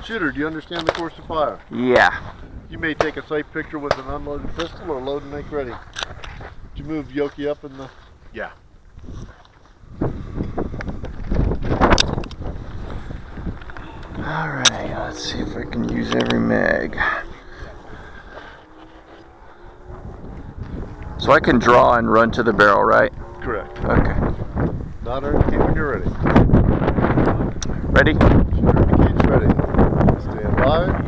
Shooter, do you understand the course of fire? Yeah. You may take a sight picture with an unloaded pistol or load and make ready. Did you move Yoki up in the... Yeah. Alright, let's see if I can use every mag. So I can draw and run to the barrel, right? Correct. Okay. Not indicate when you're ready. Ready? Shooter indicates ready. Stand by.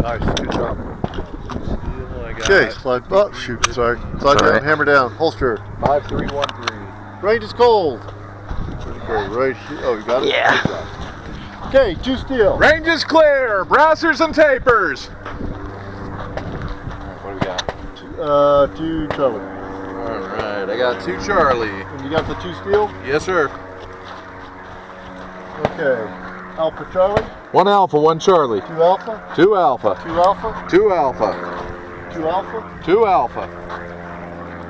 Nice, good job. Okay, slide. Oh, shoot, sorry. Slide down, hammer down, holster. 5313. Range is cold. Okay, right here. Oh, you got it? Yeah. Okay, 2 steel. Range is clear. Brassers and tapers. What do we got? 2 Charlie. All right, I got 2 Charlie. And you got the 2 steel? Yes, sir. Okay. Alpha Charlie. 1 Alpha, 1 Charlie. 2 Alpha. 2 Alpha. 2 Alpha. 2 Alpha. 2 Alpha. 2 Alpha.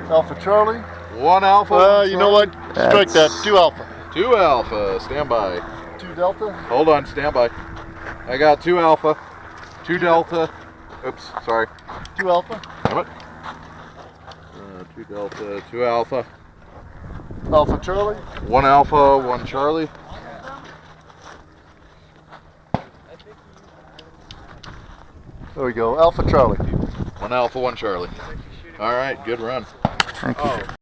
Alpha Charlie. 1 Alpha. You know what? Strike that. 2 Alpha. 2 Alpha. Stand by. 2 Delta. Hold on. Stand by. I got 2 Alpha. 2 Delta. Oops. Sorry. 2 Alpha. Damn it. 2 Delta. 2 Alpha. Alpha Charlie. 1 Alpha. 1 Charlie. There we go. Alpha Charlie. 1 Alpha. 1 Charlie. All right. Good run. Thank you.